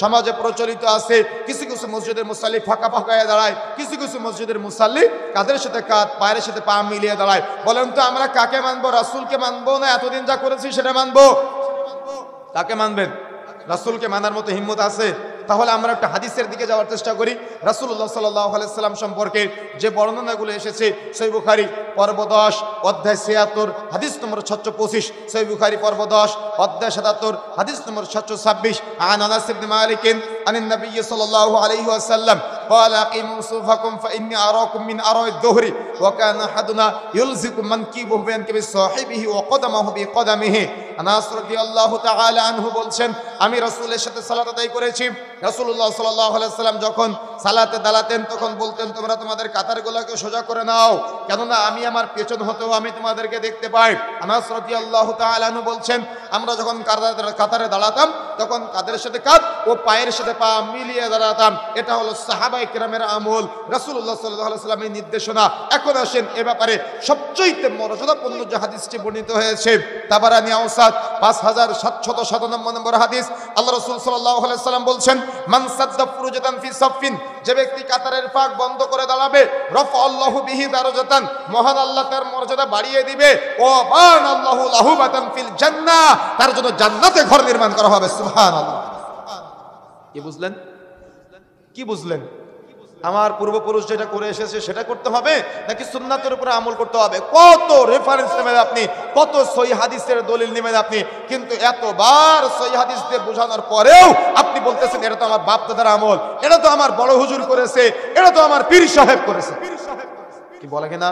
সমাজে প্রচলিত আছে কিছু কিছু মসজিদের মুসাল্লি ফাঁকা ফাঁকা হয়ে দাঁড়ায়, কিছু কিছু মসজিদের মুসাল্লি কাদের সাথে কাঁধ পায়ের সাথে পা মিলিয়ে দাঁড়ায়। বলেন তো আমরা কাকে মানবো? রাসূলকে মানবো না এতদিন যা করেছি সেটা মানবো? কাকে মানবেন? রাসূলকে মানার মতো হিম্মত আছে? তাহলে আমরা একটা হাদিসের দিকে যাওয়ার চেষ্টা করি। রাসূলুল্লাহ সাল্লাল্লাহু আলাইহি সাল্লাম সম্পর্কে যে বর্ণনাগুলো এসেছে সহিহ বুখারী পর্ব 10 অধ্যায় 76 হাদিস নম্বর 625, সহিহ বুখারী পর্ব 10 অধ্যায় 77 হাদিস নম্বর 626, আন আনাস ইবনে মালিক আনিন নবী সাল্লাল্লাহু আলাইহি ওয়াসাল্লাম قال اقيموا صفوفكم فاني اراكم من اراء الظهر وكان احدنا يلزق منكبه بمنكب صاحبه وقدمه بقدمه। আনাস রাদিয়াল্লাহু তাআলা আনহু বলছেন, আমি রাসূলের সাথে সালাত আদায় করেছি। রাসূলুল্লাহ সাল্লাল্লাহু আলাইহি ওয়াসাল্লাম যখন সালাতে দাঁড়াতেন তখন বলতেন, তোমরা তোমাদের কাতারগুলোকে সোজা করে নাও, কেননা আমি আমার পেছন হতেও আমি তোমাদেরকে দেখতে পাই। আনাস রাদিয়াল্লাহু তাআলা আনহু বলছেন, আমরা যখন কাতারে দাঁড়াতাম তখন কাদের সাথে কাঁধ ও পায়ের সাথে পা মিলিয়ে দাঁড়াতাম। এটা হলো সাহাবায়ে কেরামের আমল, রাসূলুল্লাহ সাল্লাল্লাহু আলাইহি ওয়াসাল্লামের নির্দেশনা। এখন আসেন এ ব্যাপারে সবচেয়ে মর্যাদাপূর্ণ যে হাদিসটি বর্ণিত হয়েছে তাবারানী আওসাত 5797 নম্বর হাদিস। আল্লাহ রাসূল সাল্লাল্লাহু আলাইহি ওয়াসাল্লাম বলছেন, মান সাদ্দা ফুরুজাতান ফি সাফিন, যে ব্যক্তি কাতারের ফাঁক বন্ধ করে দাঁড়াবে, রাফাআল্লাহু বিহি দারাজাতান, মহান আল্লাহ তার মর্যাদা বাড়িয়ে দিবে, ওয়া বানাল্লাহু লাহু বাতান ফিল জান্নাহ, তার জন্য জান্নাতে ঘর নির্মাণ করা হবে। সুবহানাল্লাহ। কি বুঝলেন? কি বুঝলেন? আমার পূর্বপুরুষ যেটা করে এসেছে সেটা করতে হবে নাকি সুন্নাতের উপরে আমল করতে হবে? কত রেফারেন্স নেবেন আপনি, কত সহিহ হাদিসের দলিল নেবেন আপনি, কিন্তু এতবার সহিহ হাদিস দিয়ে বোঝানোর পরেও আপনি বলতেছেন এটা তো আমার বাপ দাদার আমল, এটা তো আমার বড় হুজুর করেছে, এটা তো আমার পীর সাহেব করেছে। কি বলে কিনা?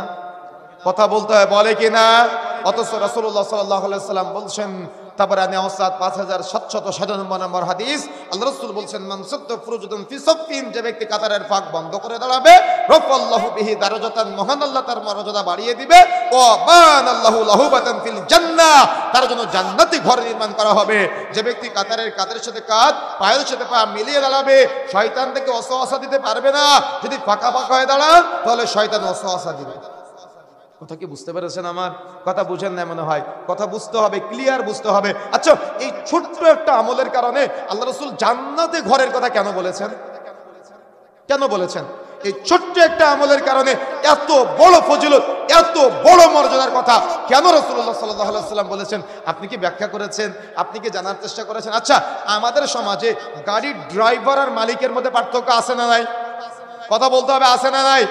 কথা বলতে হয়, বলে কিনা? অথচ রাসূলুল্লাহ সাল্লাল্লাহু আলাইহি ওয়াসাল্লাম বলছেন, তাবারানী আওসাত 5797 নম্বর হাদিস, আল্লাহ রাসূল বলছেন, মান সাদ্দা ফুরুজাতান ফি সাফিন, যে ব্যক্তি কাতারের ফাঁক বন্ধ করে দাঁড়াবে, রাফাআল্লাহু বিহি দারাজাতান, মহান আল্লাহ তার মর্যাদা বাড়িয়ে দিবে, ওয়া বানাল্লাহু লাহু বাতান ফিল জান্নাহ, তার জন্য জান্নাতি ঘর নির্মাণ করা হবে। যে ব্যক্তি কাতারের কাদের সাথে কাঁধ পায়ের সাথে পা মিলিয়ে দাঁড়াবে, শয়তান থেকে ওয়াসওয়াসা দিতে পারবে না। যদি ফাঁকা ফাঁকা হয়ে দাঁড়ান তাহলে শয়তান ওয়াসওয়াসা দিবে। কথা কি বুঝতে পেরেছেন? আমার কথা বুঝেন না মনে হয়। কথা বুঝতে হবে, ক্লিয়ার বুঝতে হবে। আচ্ছা, এই ছোট্ট একটা আমলের কারণে আল্লাহ রাসূল জান্নাতে ঘরের কথা কেন বলেছেন? কেন বলেছেন? এই ছোট্ট একটা আমলের কারণে এত বড় ফজিলত, এত বড় মর্যাদার কথা কেন রাসূলুল্লাহ সাল্লাল্লাহু আলাইহি ওয়াসাল্লাম বলেছেন? আপনি কি ব্যাখ্যা করেছেন? আপনি কি জানার চেষ্টা করেছেন? আচ্ছা, আমাদের সমাজে গাড়ির ড্রাইভার আর মালিকের মধ্যে পার্থক্য আছে না নাই? কথা বলতে হবে, আছে না নাই?